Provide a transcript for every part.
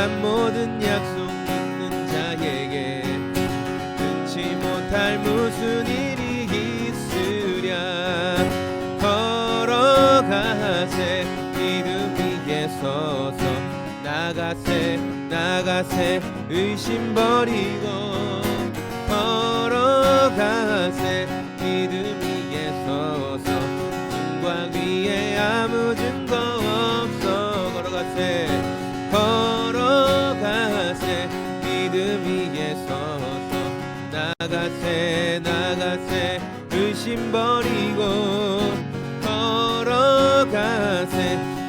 한 모든 약속 있는 자에게 끊지 못할 무슨 일이 있으랴. 걸어가세 믿음 위에 서서 나가세 의심 버리고 걸어가세 믿음 위에 서서 눈과 귀에 아무 증거 없어. 걸어가세 믿음 위에 서서 나가세 의심 버리고 걸어가세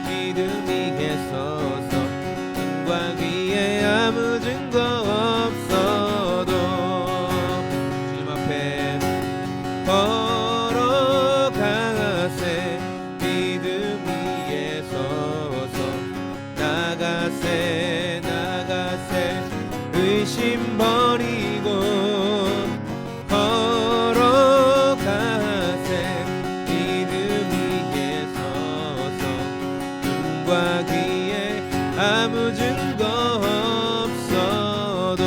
믿음 위에 서서 눈과 귀에 아무 증거 없어도 주님 앞에 걸어가세 믿음 위에 서서 나가세 의심 버리고 걸어가세 믿음 위에 서서 눈과 귀에 아무 증거 없어도.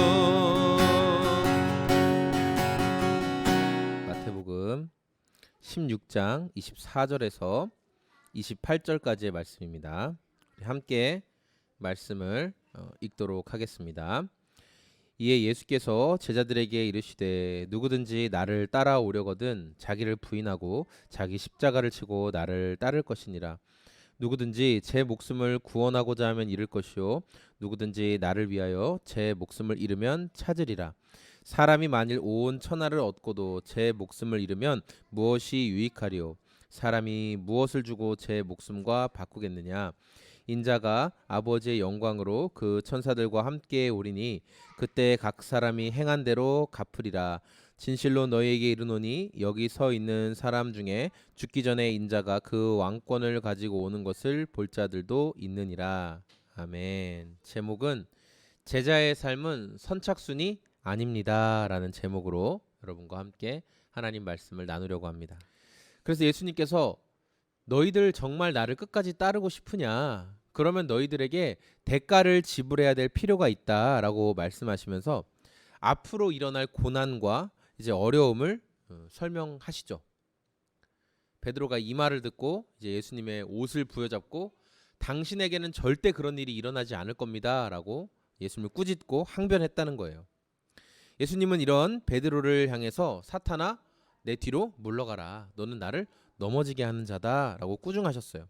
마태복음 16장 24절에서 28절까지의 말씀입니다. 함께 말씀을 읽도록 하겠습니다. 이에 예수께서 제자들에게 이르시되 누구든지 나를 따라오려거든 자기를 부인하고 자기 십자가를 지고 나를 따를 것이니라. 누구든지 제 목숨을 구원하고자 하면 잃을 것이요 누구든지 나를 위하여 제 목숨을 잃으면 찾으리라. 사람이 만일 온 천하를 얻고도 제 목숨을 잃으면 무엇이 유익하리요? 사람이 무엇을 주고 제 목숨과 바꾸겠느냐? 인자가 아버지의 영광으로 그 천사들과 함께 오리니 그때 각 사람이 행한 대로 갚으리라. 진실로 너희에게 이르노니 여기 서 있는 사람 중에 죽기 전에 인자가 그 왕권을 가지고 오는 것을 볼 자들도 있느니라. 아멘. 제목은 제자의 삶은 선착순이 아닙니다 라는 제목으로 여러분과 함께 하나님 말씀을 나누려고 합니다. 그래서 예수님께서 너희들 정말 나를 끝까지 따르고 싶으냐? 그러면 너희들에게 대가를 지불해야 될 필요가 있다라고 말씀하시면서 앞으로 일어날 고난과 이제 어려움을 설명하시죠. 베드로가 이 말을 듣고 이제 예수님의 옷을 부여잡고 당신에게는 절대 그런 일이 일어나지 않을 겁니다라고 예수님을 꾸짖고 항변했다는 거예요. 예수님은 이런 베드로를 향해서 사탄아 내 뒤로 물러가라. 너는 나를 넘어지게 하는 자다라고 꾸중하셨어요.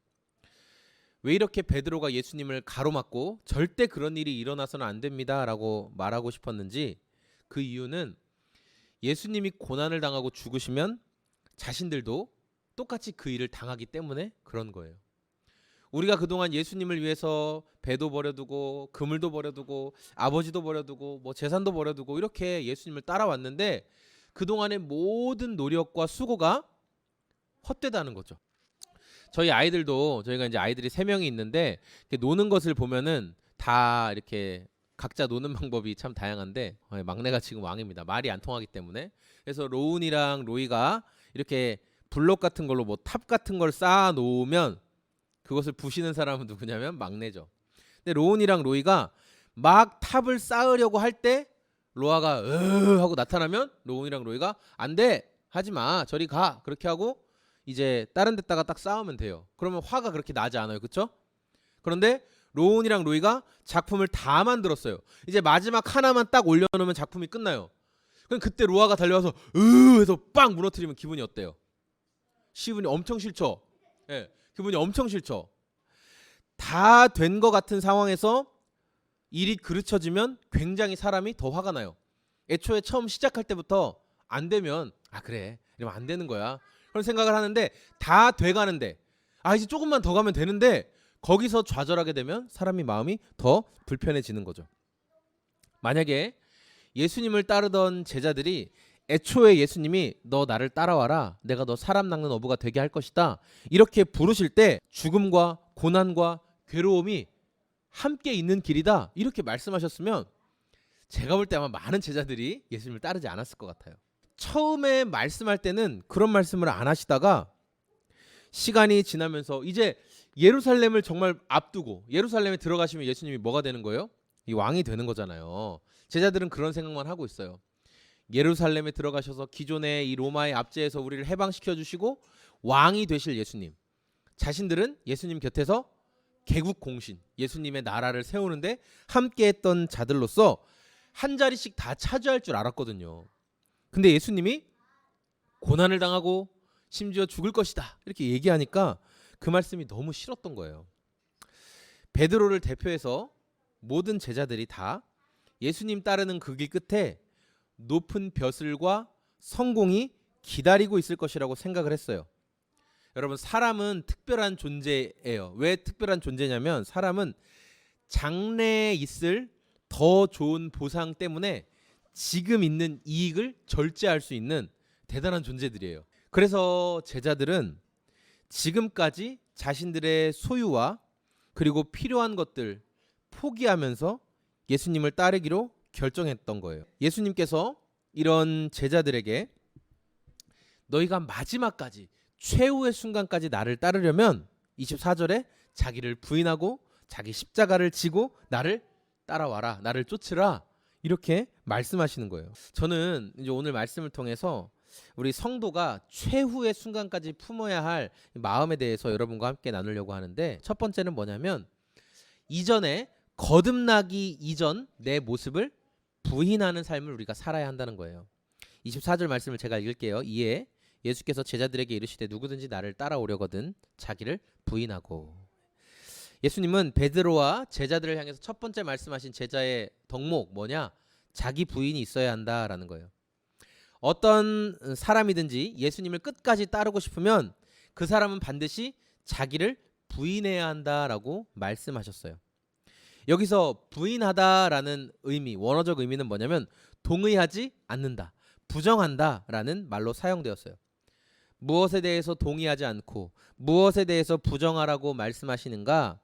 왜 이렇게 베드로가 예수님을 가로막고 절대 그런 일이 일어나서는 안 됩니다라고 말하고 싶었는지 그 이유는 예수님이 고난을 당하고 죽으시면 자신들도 똑같이 그 일을 당하기 때문에 그런 거예요. 우리가 그동안 예수님을 위해서 배도 버려두고 그물도 버려두고 아버지도 버려두고 뭐 재산도 버려두고 이렇게 예수님을 따라왔는데 그동안의 모든 노력과 수고가 헛되다는 거죠. 저희 아이들도 저희가 이제 아이들이 3명이 있는데 노는 것을 보면은 다 이렇게 각자 노는 방법이 참 다양한데 막내가 지금 왕입니다. 말이 안 통하기 때문에. 그래서 로운이랑 로이가 이렇게 블록 같은 걸로 뭐 탑 같은 걸 쌓아 놓으면 그것을 부시는 사람은 누구냐면 막내죠. 근데 로운이랑 로이가 막 탑을 쌓으려고 할 때 로아가 하고 나타나면 로운이랑 로이가 안 돼! 하지 마! 저리 가! 그렇게 하고 이제 다른 데다가 딱 쌓으면 돼요. 그러면 화가 그렇게 나지 않아요. 그렇죠? 그런데 로운이랑 로이가 작품을 다 만들었어요. 이제 마지막 하나만 딱 올려놓으면 작품이 끝나요. 그럼 그때 로아가 달려와서 해서 빵 무너뜨리면 기분이 어때요? 기분이 엄청 싫죠? 예, 기분이 엄청 싫죠? 다 된 것 같은 상황에서 일이 그르쳐지면 굉장히 사람이 더 화가 나요. 애초에 처음 시작할 때부터 안 되면 그래 이러면 안 되는 거야 그런 생각을 하는데 다 돼가는데 이제 조금만 더 가면 되는데 거기서 좌절하게 되면 사람이 마음이 더 불편해지는 거죠. 만약에 예수님을 따르던 제자들이 애초에 예수님이 너 나를 따라와라 내가 너 사람 낚는 어부가 되게 할 것이다 이렇게 부르실 때 죽음과 고난과 괴로움이 함께 있는 길이다 이렇게 말씀하셨으면 제가 볼 때 아마 많은 제자들이 예수님을 따르지 않았을 것 같아요. 처음에 말씀할 때는 그런 말씀을 안 하시다가 시간이 지나면서 이제 예루살렘을 정말 앞두고 예루살렘에 들어가시면 예수님이 뭐가 되는 거예요? 이 왕이 되는 거잖아요. 제자들은 그런 생각만 하고 있어요. 예루살렘에 들어가셔서 기존의 이 로마의 압제에서 우리를 해방시켜 주시고 왕이 되실 예수님. 자신들은 예수님 곁에서 개국 공신, 예수님의 나라를 세우는데 함께했던 자들로서 한 자리씩 다 차지할 줄 알았거든요. 근데 예수님이 고난을 당하고 심지어 죽을 것이다 이렇게 얘기하니까 그 말씀이 너무 싫었던 거예요. 베드로를 대표해서 모든 제자들이 다 예수님 따르는 그 길 끝에 높은 벼슬과 성공이 기다리고 있을 것이라고 생각을 했어요. 여러분, 사람은 특별한 존재예요. 왜 특별한 존재냐면 사람은 장래에 있을 더 좋은 보상 때문에 지금 있는 이익을 절제할 수 있는 대단한 존재들이에요. 그래서 제자들은 지금까지 자신들의 소유와 그리고 필요한 것들 포기하면서 예수님을 따르기로 결정했던 거예요. 예수님께서 이런 제자들에게 너희가 마지막까지 최후의 순간까지 나를 따르려면 24절에 자기를 부인하고 자기 십자가를 지고 나를 따라와라, 나를 쫓으라 이렇게 말씀하시는 거예요. 저는 이제 오늘 말씀을 통해서 우리 성도가 최후의 순간까지 품어야 할 마음에 대해서 여러분과 함께 나누려고 하는데, 첫 번째는 뭐냐면 이전에 거듭나기 이전 내 모습을 부인하는 삶을 우리가 살아야 한다는 거예요. 24절 말씀을 제가 읽을게요. 이에 예수께서 제자들에게 이르시되 누구든지 나를 따라오려거든 자기를 부인하고. 예수님은 베드로와 제자들을 향해서 첫 번째 말씀하신 제자의 덕목 뭐냐? 자기 부인이 있어야 한다라는 거예요. 어떤 사람이든지 예수님을 끝까지 따르고 싶으면 그 사람은 반드시 자기를 부인해야 한다라고 말씀하셨어요. 여기서 부인하다라는 의미, 원어적 의미는 뭐냐면 동의하지 않는다, 부정한다라는 말로 사용되었어요. 무엇에 대해서 동의하지 않고 무엇에 대해서 부정하라고 말씀하시는가?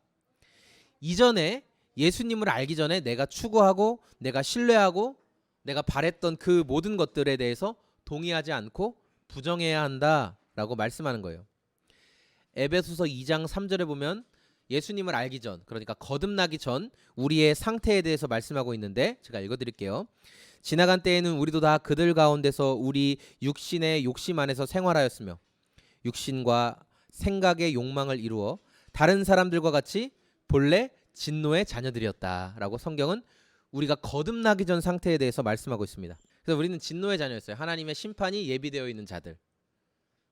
이전에 예수님을 알기 전에 내가 추구하고 내가 신뢰하고 내가 바랬던 그 모든 것들에 대해서 동의하지 않고 부정해야 한다라고 말씀하는 거예요. 에베소서 2장 3절에 보면 예수님을 알기 전, 그러니까 거듭나기 전 우리의 상태에 대해서 말씀하고 있는데 제가 읽어드릴게요. 지나간 때에는 우리도 다 그들 가운데서 우리 육신의 욕심 안에서 생활하였으며 육신과 생각의 욕망을 이루어 다른 사람들과 같이 본래 진노의 자녀들이었다라고 성경은 우리가 거듭나기 전 상태에 대해서 말씀하고 있습니다. 그래서 우리는 진노의 자녀였어요. 하나님의 심판이 예비되어 있는 자들.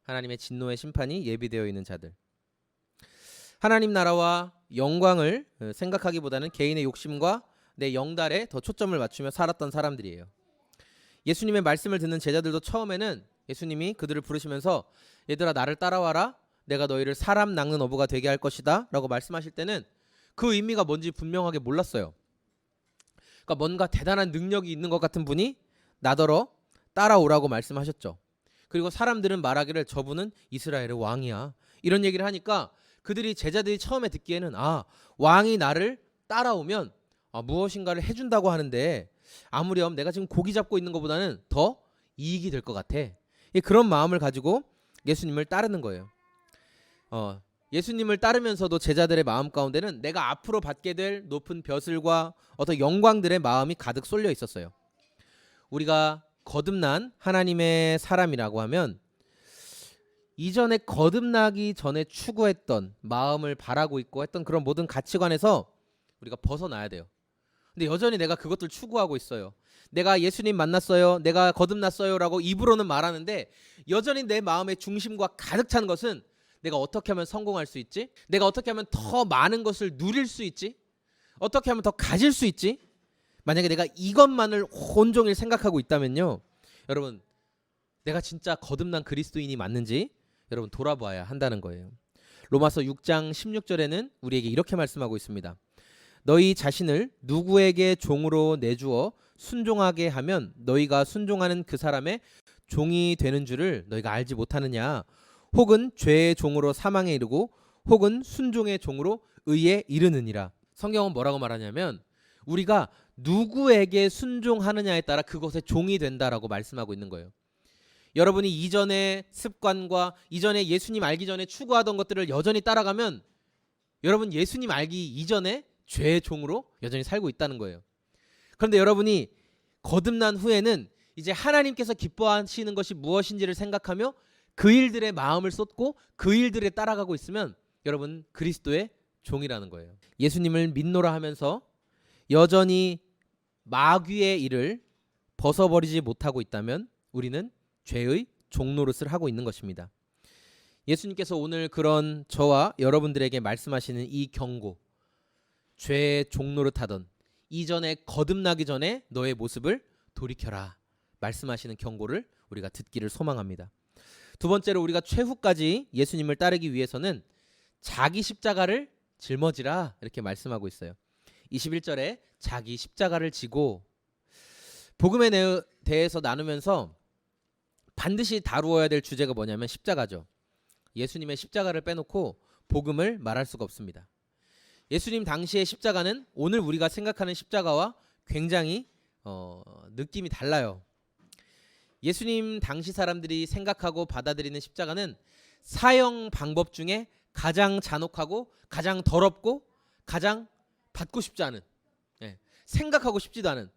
하나님의 진노의 심판이 예비되어 있는 자들. 하나님 나라와 영광을 생각하기보다는 개인의 욕심과 내 영달에 더 초점을 맞추며 살았던 사람들이에요. 예수님의 말씀을 듣는 제자들도 처음에는 예수님이 그들을 부르시면서 얘들아 나를 따라와라, 내가 너희를 사람 낚는 어부가 되게 할 것이다 라고 말씀하실 때는 그 의미가 뭔지 분명하게 몰랐어요. 그러니까 뭔가 대단한 능력이 있는 것 같은 분이 나더러 따라오라고 말씀하셨죠. 그리고 사람들은 말하기를 저분은 이스라엘의 왕이야 이런 얘기를 하니까 그들이, 제자들이 처음에 듣기에는 왕이 나를 따라오면 무엇인가를 해준다고 하는데 아무렴 내가 지금 고기 잡고 있는 것보다는 더 이익이 될 것 같아. 그런 마음을 가지고 예수님을 따르는 거예요. 예수님을 따르면서도 제자들의 마음 가운데는 내가 앞으로 받게 될 높은 벼슬과 어떤 영광들의 마음이 가득 쏠려 있었어요. 우리가 거듭난 하나님의 사람이라고 하면 이전에 거듭나기 전에 추구했던, 마음을 바라고 있고 했던 그런 모든 가치관에서 우리가 벗어나야 돼요. 근데 여전히 내가 그것들 추구하고 있어요. 내가 예수님 만났어요, 내가 거듭났어요 라고 입으로는 말하는데 여전히 내 마음의 중심과 가득 찬 것은 내가 어떻게 하면 성공할 수 있지? 내가 어떻게 하면 더 많은 것을 누릴 수 있지? 어떻게 하면 더 가질 수 있지? 만약에 내가 이것만을 온종일 생각하고 있다면요, 여러분, 내가 진짜 거듭난 그리스도인이 맞는지 여러분 돌아봐야 한다는 거예요. 로마서 6장 16절에는 우리에게 이렇게 말씀하고 있습니다. 너희 자신을 누구에게 종으로 내주어 순종하게 하면 너희가 순종하는 그 사람의 종이 되는 줄을 너희가 알지 못하느냐? 혹은 죄의 종으로 사망에 이르고 혹은 순종의 종으로 의에 이르느니라. 성경은 뭐라고 말하냐면 우리가 누구에게 순종하느냐에 따라 그것의 종이 된다라고 말씀하고 있는 거예요. 여러분이 이전의 습관과 이전에 예수님 알기 전에 추구하던 것들을 여전히 따라가면 여러분 예수님 알기 이전에 죄의 종으로 여전히 살고 있다는 거예요. 그런데 여러분이 거듭난 후에는 이제 하나님께서 기뻐하시는 것이 무엇인지를 생각하며 그 일들에 마음을 쏟고 그 일들에 따라가고 있으면 여러분 그리스도의 종이라는 거예요. 예수님을 믿노라 하면서 여전히 마귀의 일을 벗어버리지 못하고 있다면 우리는 죄의 종노릇을 하고 있는 것입니다. 예수님께서 오늘 그런 저와 여러분들에게 말씀하시는 이 경고, 죄의 종노릇하던 이전에 거듭나기 전에 너의 모습을 돌이켜라 말씀하시는 경고를 우리가 듣기를 소망합니다. 두 번째로 우리가 최후까지 예수님을 따르기 위해서는 자기 십자가를 짊어지라 이렇게 말씀하고 있어요. 21절에 자기 십자가를 지고 복음에 대해서 나누면서 반드시 다루어야 될 주제가 뭐냐면 십자가죠. 예수님의 십자가를 빼놓고 복음을 말할 수가 없습니다. 예수님 당시의 십자가는 오늘 우리가 생각하는 십자가와 굉장히 느낌이 달라요. 예수님 당시 사람들이 생각하고 받아들이는 십자가는 사형 방법 중에 가장 잔혹하고 가장 더럽고 가장 받고 싶지 않은, 생각하고 싶지도 않은.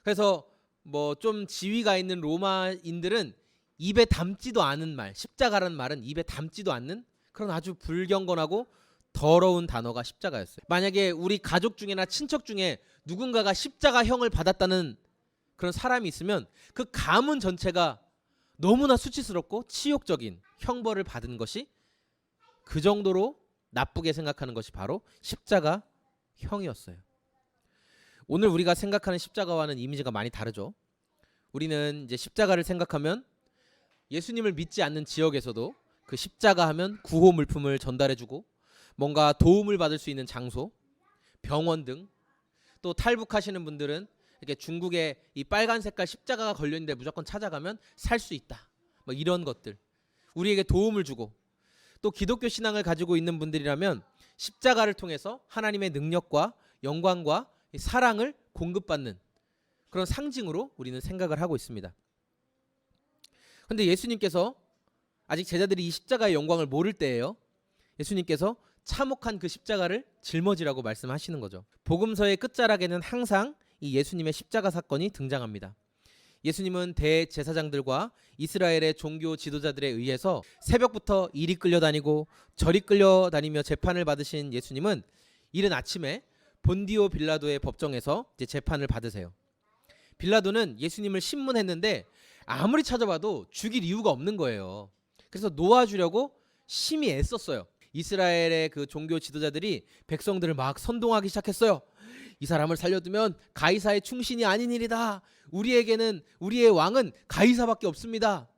그래서 뭐 좀 지위가 있는 로마인들은 입에 담지도 않은 말, 십자가라는 말은 입에 담지도 않는 그런 아주 불경건하고 더러운 단어가 십자가였어요. 만약에 우리 가족 중에나 친척 중에 누군가가 십자가형을 받았다는 그런 사람이 있으면 그 가문 전체가 너무나 수치스럽고 치욕적인 형벌을 받은 것이 그 정도로 나쁘게 생각하는 것이 바로 십자가형이었어요. 오늘 우리가 생각하는 십자가와는 이미지가 많이 다르죠. 우리는 이제 십자가를 생각하면 예수님을 믿지 않는 지역에서도 그 십자가 하면 구호 물품을 전달해주고 뭔가 도움을 받을 수 있는 장소, 병원 등, 또 탈북하시는 분들은 이렇게 중국에 이 빨간 색깔 십자가가 걸려 있는데 무조건 찾아가면 살 수 있다. 뭐 이런 것들 우리에게 도움을 주고, 또 기독교 신앙을 가지고 있는 분들이라면 십자가를 통해서 하나님의 능력과 영광과 사랑을 공급받는 그런 상징으로 우리는 생각을 하고 있습니다. 그런데 예수님께서 아직 제자들이 이 십자가의 영광을 모를 때예요. 예수님께서 참혹한 그 십자가를 짊어지라고 말씀하시는 거죠. 복음서의 끝자락에는 항상 이 예수님의 십자가 사건이 등장합니다. 예수님은 대제사장들과 이스라엘의 종교 지도자들에 의해서 새벽부터 이리 끌려다니고 저리 끌려다니며 재판을 받으신 예수님은 이른 아침에 본디오 빌라도의 법정에서 이제 재판을 받으세요. 빌라도는 예수님을 신문했는데 아무리 찾아봐도 죽일 이유가 없는 거예요. 그래서 놓아주려고 심히 애썼어요. 이스라엘의 그 종교 지도자들이 백성들을 막 선동하기 시작했어요. 이 사람을 살려두면 가이사의 충신이 아닌 일이다. 우리의 왕은 가이사밖에 없습니다.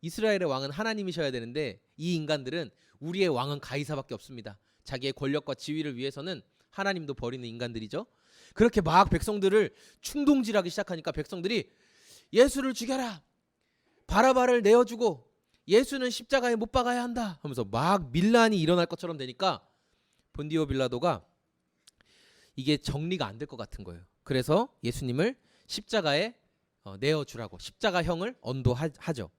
이스라엘의 왕은 하나님이셔야 되는데 이 인간들은 우리의 왕은 가이사밖에 없습니다. 자기의 권력과 지위를 위해서는 하나님도 버리는 인간들이죠. 그렇게 막 백성들을 충동질하기 시작하니까 백성들이 예수를 죽여라, 바라바를 내어주고 예수는 십자가에 못 박아야 한다 하면서 막 밀란이 일어날 것처럼 되니까 본디오 빌라도가 이게 정리가 안 될 것 같은 거예요. 그래서 예수님을 십자가에 내어주라고 십자가형을 언도하죠.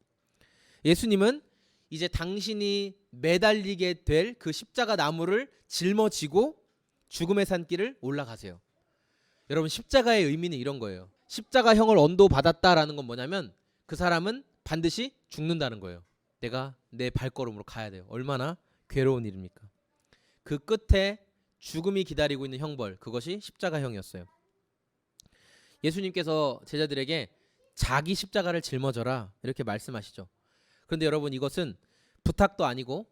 예수님은 이제 당신이 매달리게 될 그 십자가 나무를 짊어지고 죽음의 산길을 올라가세요. 여러분, 십자가의 의미는 이런 거예요. 십자가형을 언도받았다라는 건 뭐냐면 그 사람은 반드시 죽는다는 거예요. 내가 내 발걸음으로 가야 돼요. 얼마나 괴로운 일입니까? 그 끝에 죽음이 기다리고 있는 형벌, 그것이 십자가형이었어요. 예수님께서 제자들에게 자기 십자가를 짊어져라 이렇게 말씀하시죠. 그런데 여러분, 이것은 부탁도 아니고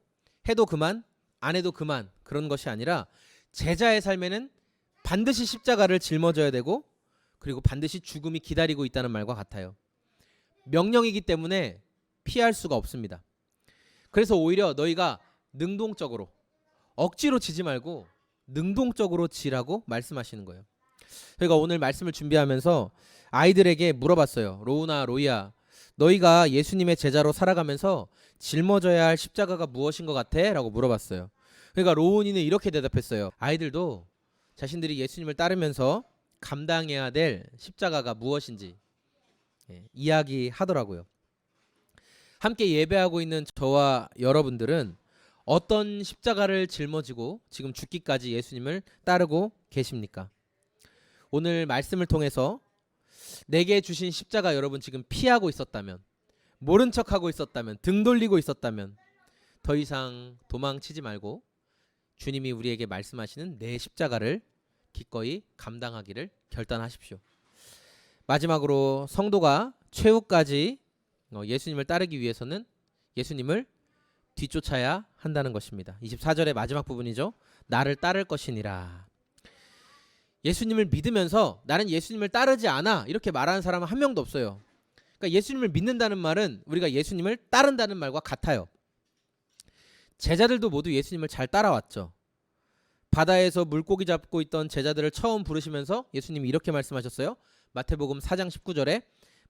해도 그만 안 해도 그만 그런 것이 아니라 제자의 삶에는 반드시 십자가를 짊어져야 되고 그리고 반드시 죽음이 기다리고 있다는 말과 같아요. 명령이기 때문에 피할 수가 없습니다. 그래서 오히려 너희가 능동적으로 억지로 지지 말고 능동적으로 지라고 말씀하시는 거예요. 저희가 오늘 말씀을 준비하면서 아이들에게 물어봤어요. 로우나 로이야, 너희가 예수님의 제자로 살아가면서 짊어져야 할 십자가가 무엇인 것 같아? 라고 물어봤어요. 그러니까 로운이는 이렇게 대답했어요. 아이들도 자신들이 예수님을 따르면서 감당해야 될 십자가가 무엇인지 이야기하더라고요. 함께 예배하고 있는 저와 여러분들은 어떤 십자가를 짊어지고 지금 죽기까지 예수님을 따르고 계십니까? 오늘 말씀을 통해서 내게 주신 십자가 여러분 지금 피하고 있었다면, 모른 척하고 있었다면, 등 돌리고 있었다면 더 이상 도망치지 말고 주님이 우리에게 말씀하시는 내 십자가를 기꺼이 감당하기를 결단하십시오. 마지막으로 성도가 최후까지 예수님을 따르기 위해서는 예수님을 뒤쫓아야 한다는 것입니다. 24절의 마지막 부분이죠. 나를 따를 것이니라. 예수님을 믿으면서 나는 예수님을 따르지 않아 이렇게 말하는 사람은 한 명도 없어요. 그러니까 예수님을 믿는다는 말은 우리가 예수님을 따른다는 말과 같아요. 제자들도 모두 예수님을 잘 따라왔죠. 바다에서 물고기 잡고 있던 제자들을 처음 부르시면서 예수님이 이렇게 말씀하셨어요. 마태복음 4장 19절에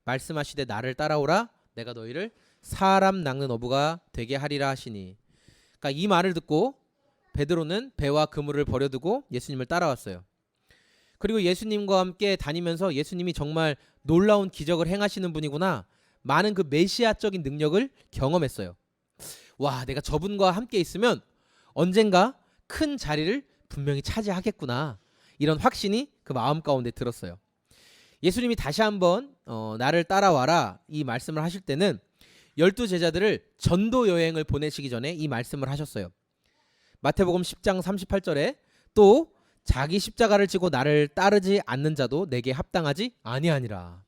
말씀하시되 나를 따라오라 내가 너희를 사람 낚는 어부가 되게 하리라 하시니. 그러니까 이 말을 듣고 베드로는 배와 그물을 버려두고 예수님을 따라왔어요. 그리고 예수님과 함께 다니면서 예수님이 정말 놀라운 기적을 행하시는 분이구나, 많은 그 메시아적인 능력을 경험했어요. 와, 내가 저분과 함께 있으면 언젠가 큰 자리를 분명히 차지하겠구나, 이런 확신이 그 마음 가운데 들었어요. 예수님이 다시 한번 나를 따라와라 이 말씀을 하실 때는 12제자들을 전도 여행을 보내시기 전에 이 말씀을 하셨어요. 마태복음 10장 38절에 또 자기 십자가를 지고 나를 따르지 않는 자도 내게 합당하지 아니하니라.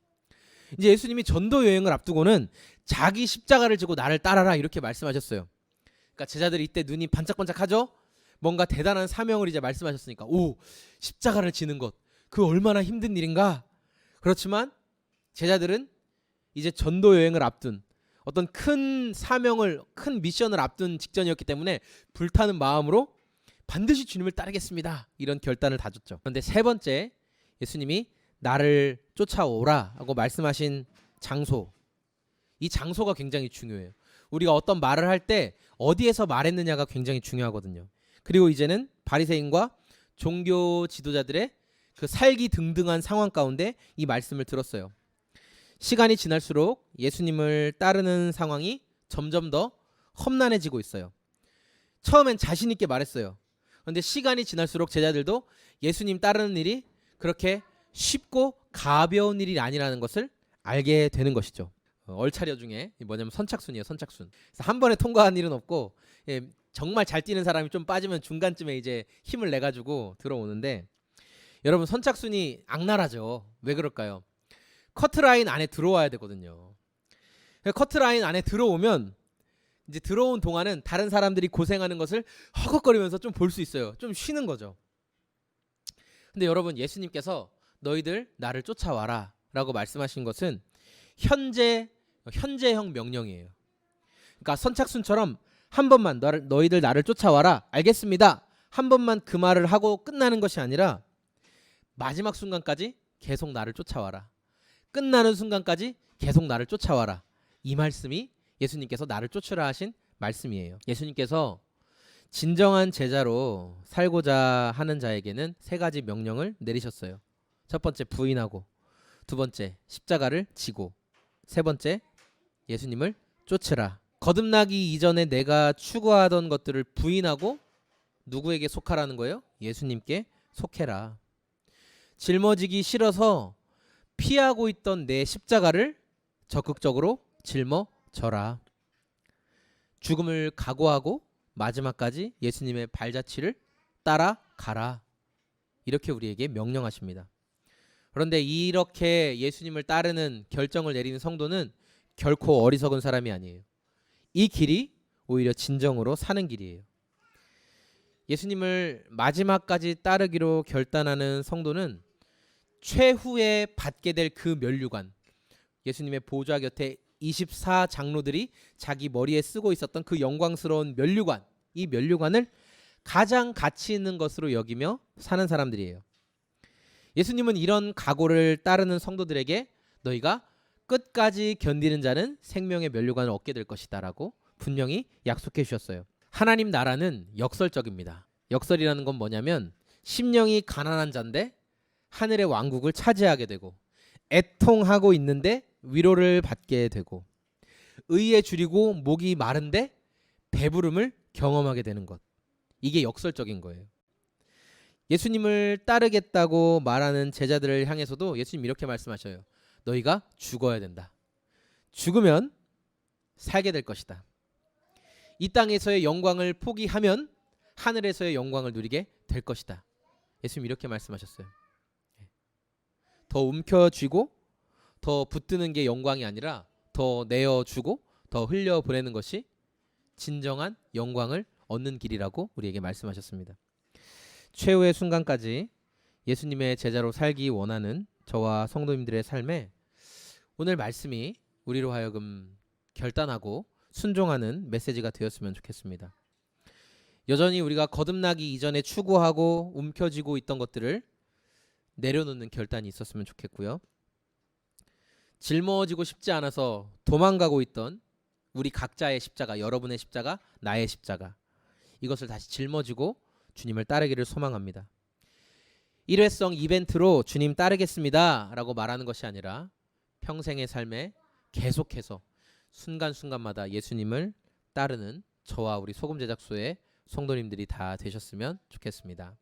이제 예수님이 전도 여행을 앞두고는 자기 십자가를 지고 나를 따라라 이렇게 말씀하셨어요. 그러니까 제자들이 이때 눈이 반짝반짝하죠. 뭔가 대단한 사명을 이제 말씀하셨으니까, 오, 십자가를 지는 것, 그 얼마나 힘든 일인가. 그렇지만 제자들은 이제 전도 여행을 앞둔 어떤 큰 사명을, 큰 미션을 앞둔 직전이었기 때문에 불타는 마음으로 반드시 주님을 따르겠습니다, 이런 결단을 다졌죠. 그런데 세 번째, 예수님이 나를 쫓아오라 하고 말씀하신 장소, 이 장소가 굉장히 중요해요. 우리가 어떤 말을 할 때 어디에서 말했느냐가 굉장히 중요하거든요. 그리고 이제는 바리새인과 종교 지도자들의 그 살기 등등한 상황 가운데 이 말씀을 들었어요. 시간이 지날수록 예수님을 따르는 상황이 점점 더 험난해지고 있어요. 처음엔 자신 있게 말했어요. 그런데 시간이 지날수록 제자들도 예수님 따르는 일이 그렇게 쉽고 가벼운 일이 아니라는 것을 알게 되는 것이죠. 얼차려 중에 뭐냐면 선착순이에요. 선착순. 그래서 한 번에 통과한 일은 없고, 정말 잘 뛰는 사람이 좀 빠지면 중간쯤에 이제 힘을 내 가지고 들어오는데, 여러분 선착순이 악랄하죠. 왜 그럴까요? 커트라인 안에 들어와야 되거든요. 커트라인 안에 들어오면 이제 들어온 동안은 다른 사람들이 고생하는 것을 허걱거리면서 좀 볼 수 있어요. 좀 쉬는 거죠. 근데 여러분, 예수님께서 너희들 나를 쫓아와라 라고 말씀하신 것은 현재형 명령이에요. 그러니까 선착순처럼 한 번만 너희들 나를 쫓아와라, 알겠습니다, 한 번만 그 말을 하고 끝나는 것이 아니라 마지막 순간까지 계속 나를 쫓아와라, 끝나는 순간까지 계속 나를 쫓아와라, 이 말씀이 예수님께서 나를 쫓으라 하신 말씀이에요. 예수님께서 진정한 제자로 살고자 하는 자에게는 세 가지 명령을 내리셨어요. 첫 번째, 부인하고, 두 번째, 십자가를 지고, 세 번째, 예수님을 쫓으라. 거듭나기 이전에 내가 추구하던 것들을 부인하고 누구에게 속하라는 거예요? 예수님께 속해라. 짊어지기 싫어서 피하고 있던 내 십자가를 적극적으로 짊어져라. 죽음을 각오하고 마지막까지 예수님의 발자취를 따라가라. 이렇게 우리에게 명령하십니다. 그런데 이렇게 예수님을 따르는 결정을 내리는 성도는 결코 어리석은 사람이 아니에요. 이 길이 오히려 진정으로 사는 길이에요. 예수님을 마지막까지 따르기로 결단하는 성도는 최후에 받게 될 그 면류관, 예수님의 보좌 곁에 24장로들이 자기 머리에 쓰고 있었던 그 영광스러운 면류관, 이 면류관을 가장 가치 있는 것으로 여기며 사는 사람들이에요. 예수님은 이런 각오를 따르는 성도들에게 너희가 끝까지 견디는 자는 생명의 면류관을 얻게 될 것이다 라고 분명히 약속해 주셨어요. 하나님 나라는 역설적입니다. 역설이라는 건 뭐냐면, 심령이 가난한 자인데 하늘의 왕국을 차지하게 되고, 애통하고 있는데 위로를 받게 되고, 의에 줄이고 목이 마른데 배부름을 경험하게 되는 것. 이게 역설적인 거예요. 예수님을 따르겠다고 말하는 제자들을 향해서도 예수님 이렇게 말씀하셔요. 너희가 죽어야 된다. 죽으면 살게 될 것이다. 이 땅에서의 영광을 포기하면 하늘에서의 영광을 누리게 될 것이다. 예수님 이렇게 말씀하셨어요. 더 움켜쥐고 더 붙드는 게 영광이 아니라 더 내어주고 더 흘려보내는 것이 진정한 영광을 얻는 길이라고 우리에게 말씀하셨습니다. 최후의 순간까지 예수님의 제자로 살기 원하는 저와 성도님들의 삶에 오늘 말씀이 우리로 하여금 결단하고 순종하는 메시지가 되었으면 좋겠습니다. 여전히 우리가 거듭나기 이전에 추구하고 움켜쥐고 있던 것들을 내려놓는 결단이 있었으면 좋겠고요. 짊어지고 싶지 않아서 도망가고 있던 우리 각자의 십자가, 여러분의 십자가, 나의 십자가, 이것을 다시 짊어지고 주님을 따르기를 소망합니다. 일회성 이벤트로 주님 따르겠습니다 라고 말하는 것이 아니라 평생의 삶에 계속해서 순간순간마다 예수님을 따르는 저와 우리 소금 제작소의 성도님들이 다 되셨으면 좋겠습니다.